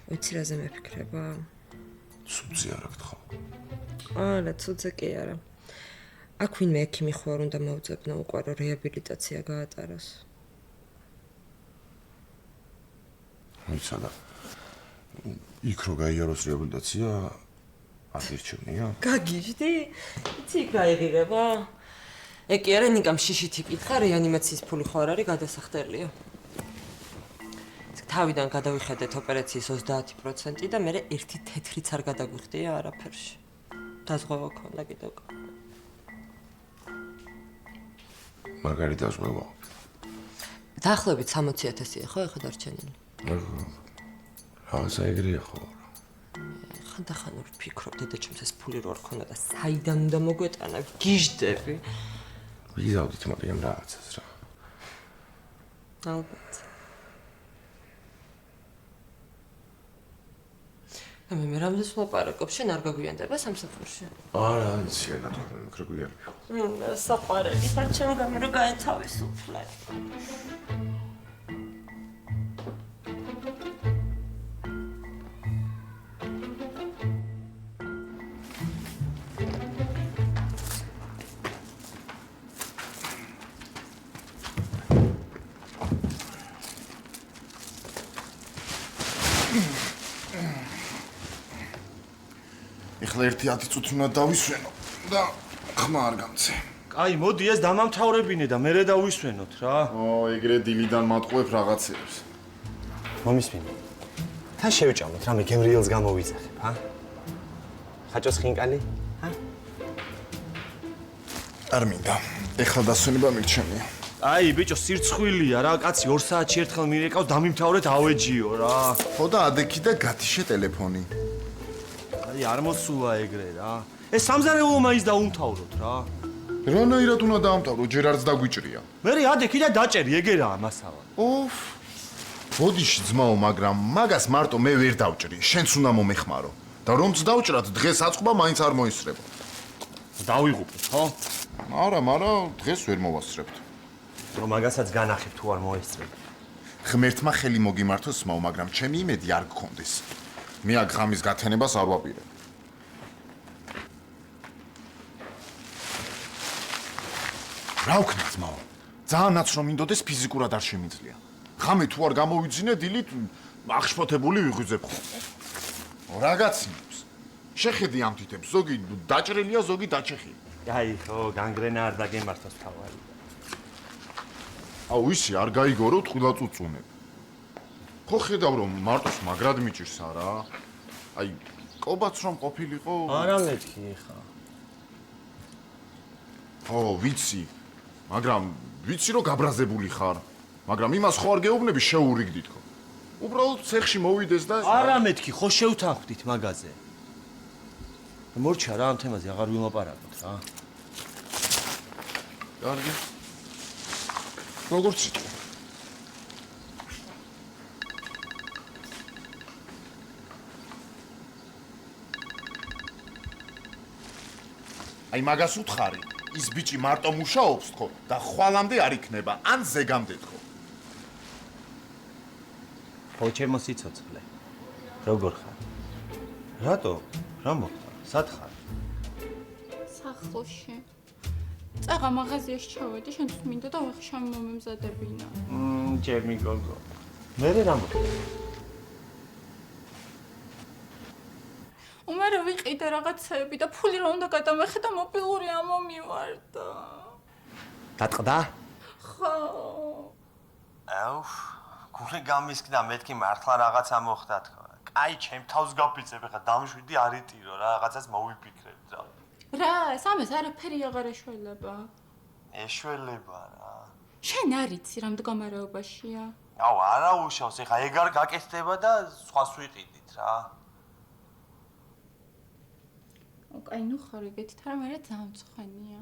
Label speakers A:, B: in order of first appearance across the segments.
A: ვიცი რაზე მეფიქრება?
B: ცუცი არ აქვს ხო?
A: არა, ცუცი კი არა. აქ ვინმე ექიმი ხო არ უნდა მოვძებნო უკვე რომ რეაბილიტაცია გაატაროს.
B: ვიცოდა. იქ რო გაიაროს რეაბილიტაცია არ გირჩევნია?
A: გაგიჟდი? იცი იქ გაიღირება? ეკი არა ნიკამ შიშით იკითხა რეანიმაციის ფული ხო არ არის გადასახდელია. თავიდან გადავიხედეთ ოპერაციის 30% და მე ერთი თეთრიც არ გადაგვიხდია არაფერში. დაზღვევა ქონდა კიდევ.
B: მაგარი დაზღვევა.
A: დაახლოებით 60,000-ია ხო ეხა დარჩენილი?
B: რაღაცა ეგრეა ხო?
A: ხანდახან ვფიქრობ დედაჩემს ეს ფული რო არ ქონდა და საიდან უნდა მოგვეტანა გიჟდები.
B: ვიზავდით მარიამ რაღაცას რა.
A: ალბათ. მე რამდენს ვლაპარაკობ, შენ არ გაგვიანდება სამსახურში?
B: არა, იცი, მიკროგვიანები.
A: საყვარელი, არ ჩემ გამი რო გაეთავისუფლე.
B: ეხლა 1-10 წუთი უნდა დავისვენო და ხმა არ გამცე.
C: კაი, მოდი ეს დამამთავრებინე და მერე დავისვენოთ რა.
B: ეგრე დილიდან მატყუებ რაღაცებს.
C: მომისმინე. თან შევჭამოთ, რამე გემრიელს გამოვიძახებ, ჰა? ხაჭოს ხინკალი? ჰა?
B: არ მინდა. ეხლა დასვენება მირჩენია.
C: აი, ბიჭო, სირცხვილია რა, კაცი 2 საათში ერთხელ მირეკავს, დამიმთავრეთ ავეჯიო რა.
B: ხო და ადექი და გათიშე ტელეფონი.
C: აი, არ მოსულა ეგრე რა. ეს სამზარეულო მაინც დაუმთავროთ რა.
B: რანაირად უნდა დაამთავრო, ჯერ არც დაგვიჭრია.
C: მერე ადექი და დაჭერი, ეგერაა მასალა.
B: ოფ. ბოდიში ძმაო, მაგრამ მაგას მარტო მე ვერ დავჭრი, შენც უნდა მომეხმარო. და რომც დავჭრათ, დღეს აწყობა მაინც არ მოისრება.
C: დავიღუპეთ, ხო?
B: არა, მაგრამ დღეს ვერ მოვასწრებთ.
C: რომ მაგასაც განახებ თუ არ მოესწრებ.
B: ღმერთმა ხელი მოგიმართოს ძმაო, მაგრამ ჩემი იმედი არ გქონდეს. მე აქ ღამის გათენებას არ ვაპირებ. რა ვქნა ძმაო? ძალიანაც რომ მინდოდეს ფიზიკურად არ შემიძლია. ღამე თუ არ გამოვიძინე დილით აღშფოთებული ვიღვიძებ ხოლმე. რა გაცინებს? შეხედი ამ თითებს, ზოგი დაჭრილია, ზოგი დაჩეხილი.
C: აი, ხო, განგრენა არ დაგემართოს თავარი.
B: აუ ისი არ გაიგორო თყილა წუწუნებ. ხო ხედავ რომ მარტოს მაგრად მიჭირს არა? აი კობაც რომ ყოფილიყო?
C: არა მეთქი ხა.
B: ო ვიცი. მაგრამ ვიცი რომ გაბრაზებული ხარ. მაგრამ იმას ხო არ გეუბნები შეურიგდით ხო? უბრალოდ ცეხში მოვიდეს და
C: არა მეთქი, ხო შევთანხმდით მაგაზე. მორჩა რა ამ თემაზე აღარ ვილაპარაკოთ რა.
B: კარგი. როგორც იტყვი. აი მაგას უთხარი, ის ბიჭი მარტო მუშაობს თქო და ხვალამდე არ იქნება, ან ზეგამდე თქო.
C: ხო ჩემო სიცოცხლე. როგორ ხარ? რატო? რა მოხდა? სად ხარ?
D: სახლში. წაღა მაღაზიაში ჩავედი, შენთვის მინდა და ვახ შამი მომემზადებინა.
C: ჩემი გოგო. მერე რა მოხდა?
D: უმერე ვიყიდე რაღაცები და ფული რა უნდა გადამეხე და მობილური ამომივარდა.
C: დატყდა?
D: ხო.
C: აუ, გული გამისკდა მეთქი მართლა რაღაცა მოხდა თქო. კაი, ჩემ თავს გაფიცებ, ხა დამშვიდი არ იტირო რა, რაღაცას მოვიფიქრებ რა.
D: რა, სამეს არაფერი აღარ ეშველება.
C: ეშველება რა.
D: შენ არ იცი რა მდგომარეობაშია?
C: აუ, არა უშავს, ხა ეგ არ გაკეთდება და სხვას ვიყიდით რა.
D: კაი, ნუ ხარ ეგეთით, არა მე ძალიან მწვანეა.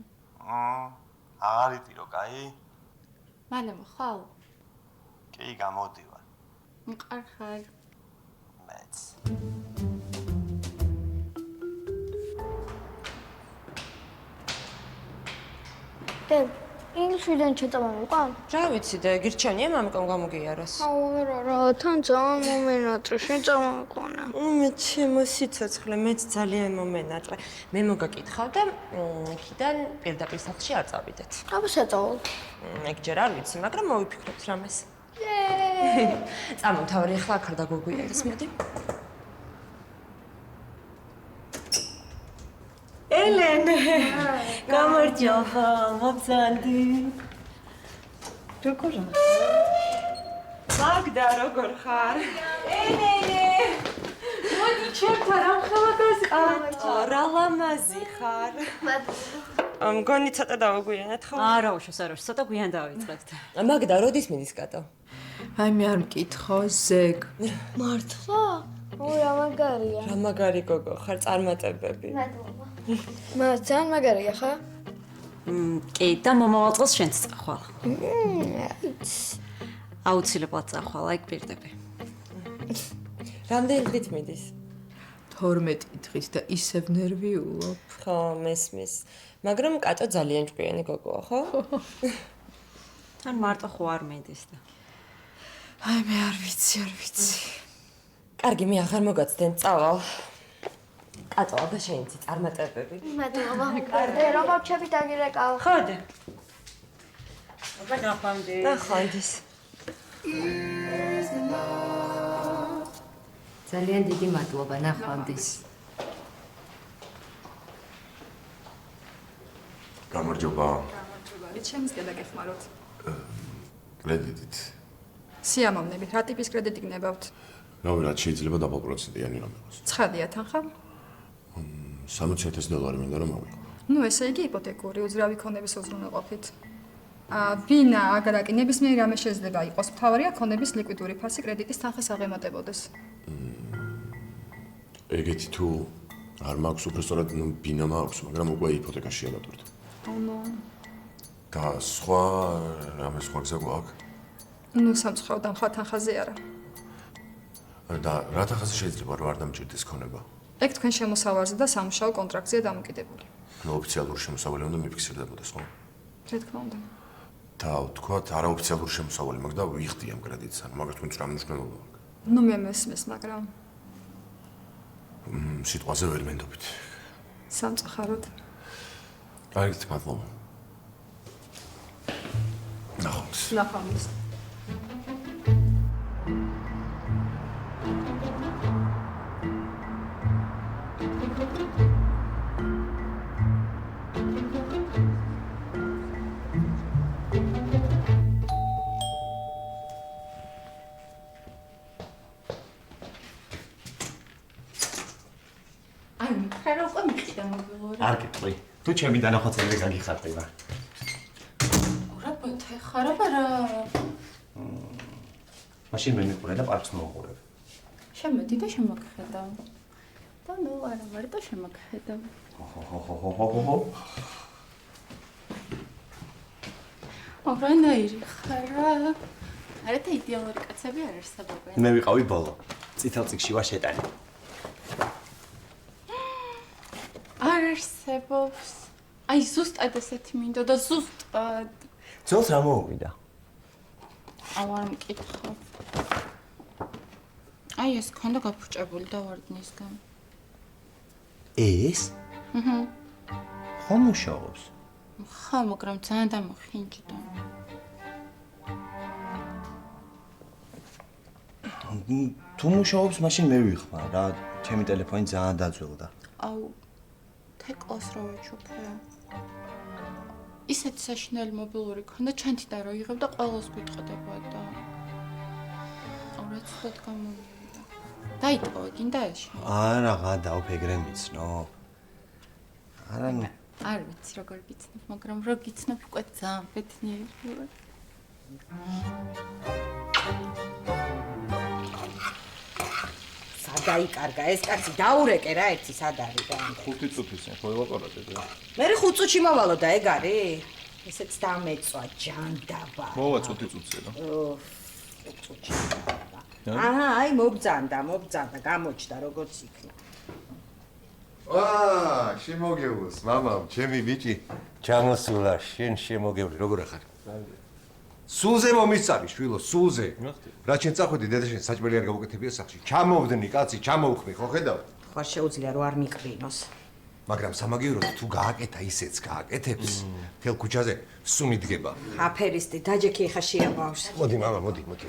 C: აღარ იტირო, კაი?
D: მალე მოხალ?
C: კი, გამოდივარ.
D: მყარხარ.
C: მეც.
E: დენ, ინგლისიდან ჩატამამიყან?
A: რა ვიცი და გირჩენია მამიკამ გამოგიაროს.
E: რა, თან ძალიან მომენატრე, შენ წამოიყვანა.
A: მე ჩემო სიცოცხლე, მეც ძალიან მომენატრე. მე მოგაკითხავ და იქიდან პირდაპირ სახლში არ წავიდეთ.
E: აბა საწავალ.
A: ეგ ჯერ არ ვიცი, მაგრამ მოვიფიქროთ რამეს. წამომთავარი ახლა აქ არ დაგოგვიანდეს, მოდი. ელენე, გამარჯობა, მოგზანდი. როგორ? მაგდა, როგორ ხარ? ელენე! მოდი ჩემთან ამ ხალხას რა ლამაზი ხარ. მგონი ცოტა დავაგვიანეთ ხო?
F: არა, უშავს არა, ცოტა გვიან დავიწყებთ.
A: მაგდა, როდის მიდის კატო?
G: აი მე არ მკითხო, ზეგ.
E: მართლა? რა მაგარია.
A: რა მაგარი გოგო ხარ, წარმატებები.
E: მას ძალიან მაგარია ხა?
F: კი, და მომავალ წელს შენც წახვალ. აუცილებლად წახვალ, აი პირდები.
A: რამდენი დღით მიდის?
G: 12 დღის და ისევ ნერვიულობ.
A: ხო, მესმის. მაგრამ კატო ძალიან ჭკვიანი გოგოა, ხო?
F: თან მარტო ხო არ მედის და.
G: აი მე არ ვიცი.
A: კარგი, მე აღარ მოგაცდენ, წავალ. კატო, აბა შეინცი წარმატებები.
E: მადლობა. კარგი, რომ ჩები დაგირეკავ.
A: ხოდე.
F: აბა ნახვამდის.
A: ნახვამდის.
H: ძალიან დიდი მადლობა, ნახვამდის.
I: გამარჯობა.
J: ჩემსკენ დაგეხმაროთ.
I: კრედიტით.
J: სიამოვნებით, რა ტიპის კრედიტი გნებავთ?
I: რავი, რაც შეიძლება დაბალ პროცენტიანი რომ იყოს.
J: ცხადია თანხა?
I: $60,000 მინდა რომ მოვიყო.
J: ნუ ესე იგი იპოთეკური უძრავი ქონების უზრუნველყოფით. ვინა აგარაკი ნებისმიერ რამე შეიძლება იყოს. მთავარია ქონების ლიკვიდური ფასი კრედიტის თანხას აღემატებოდეს.
I: ეგეთი თუ არ მაქვს უბრალოდ ბინა მაქვს, მაგრამ უკვე იპოთეკაში ავატვირთ. და სხვა რამე სხვა გზა გვაქვს?
J: ნუ სამწუხაროდ ამ ხალ თანხაზე არა.
I: და რა თანხაზე შეიძლება რომ არ დამჭირდეს ქონება?
J: ეგ თქვენ შემოსავარზე და სამუშაო კონტრაქტზეა დამოკიდებული.
I: ნუ ოფიციალური შემოსავალი უნდა მიფიქსირდებოდეს, ხო?
J: რა თქმა უნდა.
I: და ვთქვათ, არაოფიციალური შემოსავალი მაქვს და ვიხდი ამ კრედიტს, ანუ მაგათ ვინც რა მნიშვნელობა აქვს.
J: ნუ მე მესმის, მაგრამ
I: სიტყვაზე ვერ მენდობით.
J: სამწუხაროდ.
I: კარგით, მადლობა.
J: ნახვამდის.
C: არ გიტყვი. თუ ჩემი დანახოცები გაგიხარდება.
D: რა ბოთე ხარ, აბა.
C: მაშინ მე მიყურე და პარკს მოვყურებ.
D: შემოდი და შემოგხედავ. და ნუ არა, მარტო შემოგხედავ.
C: ხო.
D: ორანაირი ხარ. არა და იდეალური კაცები არ არსებობენ.
C: მე ვიყავი ბოლო. წითელ წიგში ვარ შეტანი.
D: არ არსებობს. აი ზუსტად ესეთი მინდო და ზუსტად.
C: ძოლს რა მოუვიდა?
D: არ მკითხავ. აი ეს ქონდა გაფუჭებული და ვარდნისგან.
C: ეს? ხომ მუშაობს?
D: ხა, მაგრამ ძალიან დამახინჯდა.
C: თუ მუშაობს, მაშინ მე ვიხმარ რა. ჩემი ტელეფონი ძალიან დაძველდა.
D: აუ თეკლას რა ვაჩუქე. ისეთ საშინელი მობილური ქონდა, ჩანთიდან რო იღებ და ყველას გვიტყდებოდა. აურაც ცუდად გამომივიდა. დაიტყო, გინდა ეს?
C: არა, გადავფეგრე მიცნო. არა,
D: არ ვიცი როგორ გიცნობ, მაგრამ რო გიცნობ უკვე ძალიან ბედნიერი ვარ.
A: სადაიკარგა ეს კაცი, დაურეკე რა ერთი სად არის და
B: 5 წუთის ხო ელაპარაკეთ რა.
A: მე 5 წუთში მოვალო და ეგ არის? ესეც დამეწვა ჯანდაბა.
B: მოვა წუთი რა.
A: წუთში. აი მობძანდა, გამოჩნდა როგორც იქნა.
I: შემოგეულს, მამამ, ჩემი ბიჭი.
K: ჩამოსულა, შენ შემოგევლი, როგორ ახარ? სულზე მომისწარი, შვილო, სულზე. რა შენ წახვედი დედაშენ საჭმელი არ გავუკეთებია სახში. ჩამოვდნი, კაცი, ჩამოვხმი, ხო ხედავ?
F: ხარ შეუძლია რომ არ მიყრინოს.
K: მაგრამ სამაგიეროდ თუ გააკეთა ისეც გააკეთებს, თელ ქუჩაზე სუნი დგება.
F: აფერისტი, დაჯექი ხა შეაბავს.
K: მოდი, მამა, მოდი. მოდი.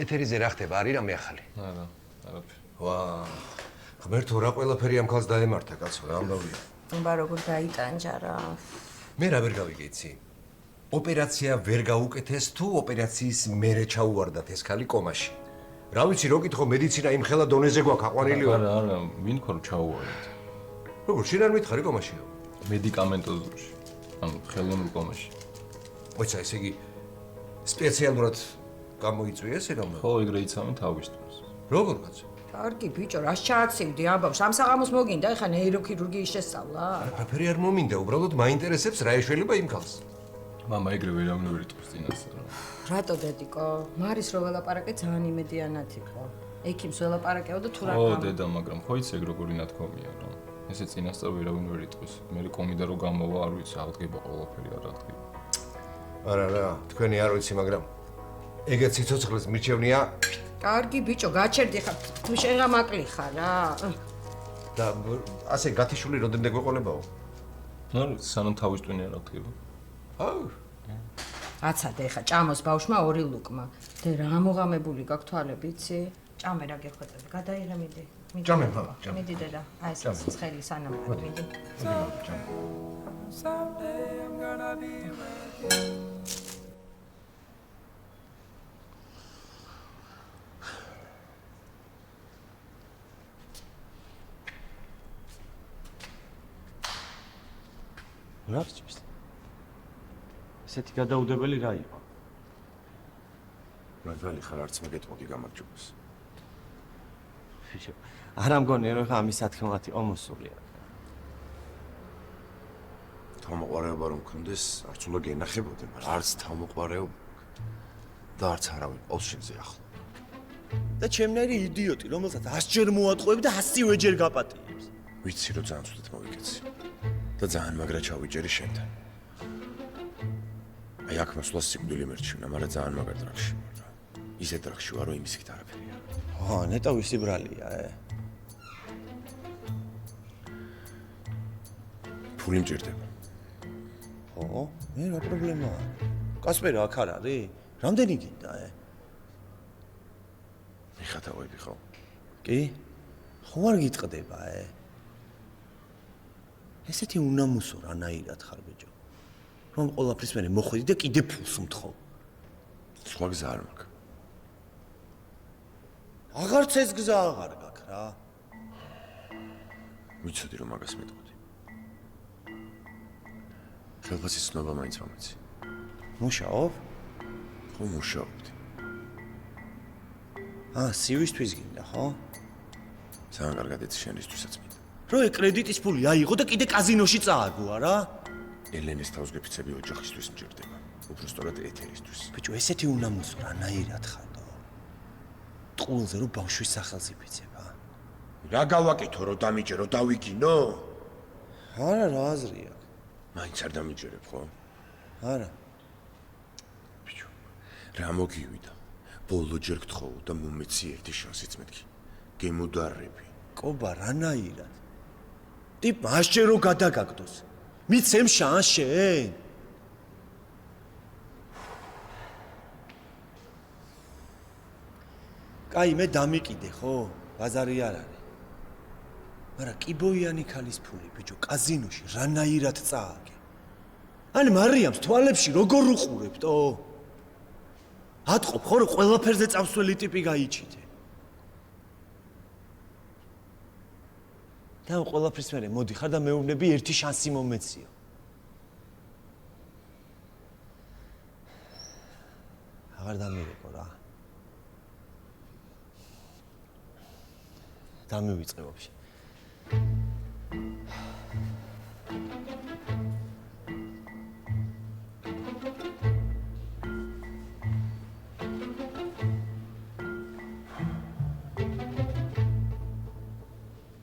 K: ეთერიზე რა ხდება, არის რამე ახალი?
L: არა, არაფერი.
K: ვა, ღმერთო, რა ყველაფერი ამ ქალს დაემართა, კაცო, რა ამბავია.
F: აბა როგორ გაიტანჯა რა.
K: მე რა ვერ გავიგეცი. ოპერაცია ვერ გაუკეთეს თუ ოპერაციის მერე ჩაუვარდათ ეს ქალი კომაში. რა ვიცი, რო კითხო, მედიცინა იმ ხელა დონეზე გვაქვს აყვანილი ვარ.
L: არა, ვინ ხო ჩაუვარდათ?
K: როგორ შენ არ მითხარი კომაშიო?
L: მედიკამენტოზურში. ანუ ხელოვნურ კომაში.
K: მოიცა, ესე იგი სპეციალურად გამოიწვია ეს რამ?
L: ხო, ეგრე იცავენ თავისთვის.
K: როგორ კაცო?
F: კარგი ბიჭო, რას ჩააცივდი ამბავს? ამ საღამოს მოგინდა ეხა ნეიროქირურგიის შესწავლა?
K: არაფერი არ მომინდა, უბრალოდ მაინტერესებს რა ეშველება იმ ქალს.
L: მამა ეგრე ვერავინ ვერ იტყვის წინასწარ.
F: რატო დედიკო? მარის რო ველაპარაკე ძალიან იმედიანად იყო. ექიმს ველაპარაკეო და თუ რა
L: ო, დედა, მაგრამ ხო იცი ეგ როგორი ნათქვამია რა. ესე წინასწარ ვერავინ ვერ იტყვის. მე კომიდა რო გამოვა, არ ვიცი, აღდგება ყველაფერი არ აღდგება.
K: არა, თქვენი არ ვიცი, მაგრამ ეგეთ სიცოცხლეს მირჩევნია
F: კარგი ბიჭო, გაჩერდი ხარ. თუ შენ რა მაკლი ხარ რა.
K: და ასე გათიშული როდემდე გვეყოლებაო?
L: ნუ სანამ თავის ტვინი არ აღდგება.
K: აუ.
F: აცადე ხა ჭამოს ბავშმა ორი ლუკმა. დე რა მოგამებული გაქვს თვალები, იცი? ჭამე რა გეხვეწები, გადაიღე მიდი.
K: ჭამე, მამა, ჭამე.
F: მიდი დედა, აი ეს ცხელი სანამ არ მიდი.
C: რა რჩის? ესეთი გადაუდებელი რა იყო?
I: მართალი ხარ არც მეგეთმოდი გამარჯვებას.
C: ფიჩო, არ ამგონია რომ ხა ამის სათქმელად იყო მოსული.
I: თავმოყარეობა რომ მქონდეს, არც უნდა გენახებოდე, მაგრამ არც თავმოყარეობა და არც არავინ ყავს შენზე ახლა.
C: და ჩემნაირი იდიოტი, რომელსაც 100-ჯერ მოატყუები და 100-ვე ჯერ გაპატიებს.
I: ვიცი რომ ძალიან ცუდად მოვიკეცი. და ძალიან მაგრა ჩავიჯერი შენთან. აი აქ მოსვლა სიკვდილი მერჩივნა, მაგრამ ძალიან მაგრა დრახში ვარ რა. ისეთ დრახში ვარ, რომ იმისით არაფერია.
C: ნეტა ვისი ბრალია,
I: ფული მჭირდება.
C: მე რა პრობლემაა? კასპერი აქ არ არის? რამდენი გინდა,
I: მიხატავები ხო?
C: კი? ხო არ გიტყდება, ესეთი უნამუსო რანაირად ხარ ბიჭო. რომ ყველაფრის მერე მოხვედი და კიდე ფულს მთხოვ.
I: სხვა გზა არ მაქვს.
C: აღარც ეს გზა აღარ გაქვს რა.
I: ვიცოდი რომ მაგას მეტყოდი. ხელფასის ცნობა მაინც მომეცი.
C: მუშაობ?
I: ხო მუშაობდი.
C: სივისთვის გინდა, ხო?
I: ძალიან კარგად იცი შენისთვისაც მინდა.
C: რო კრედიტის ფული აიღო და კიდე კაზინოში წააგოა რა.
I: ელენეს თავს გეფიცები ოჯახისთვის მჭირდება. უბრალოდ ეთერისთვის.
C: ბიჭო, ესეთი უნამუსო რანაირად ხარდო. ტყულზე რო ბავშვის სახელს იფიცებ,
I: რა გავაკეთო, რომ დამიჯერო, დავიგინო?
C: არა, რა აზრი აქვს?
I: მაინც არ დამიჯერებ, ხო?
C: არა.
I: ბიჭო, რა მოგივიდა? ბოლო ჯერ გთხოვ და მომეცი ერთი შანსიც მეთქი. გემოდარები.
C: კობა, რანაირად? ტიპმა 100-ჯერ რო გადაგაგდოს. მიცემ შანს შენ? კაი, მე დამიკიდე, ხო? ბაზარი არ არის. მაგრამ კიბოიანი ქალის ფული, ბიჭო, კაზინოში რანაირად წააგე. ანუ მარიამს თვალებში როგორ უყურებდო? ატყობ, ხო, რომ ყველაფერზე წავსველი ტიპი გაიჩიდე. და ყველაფრის მერე მოდიხარ და მეუბნები ერთი შანსი მომეციო. აღარ დამირეკო რა. დამივიწყე ვაფშე.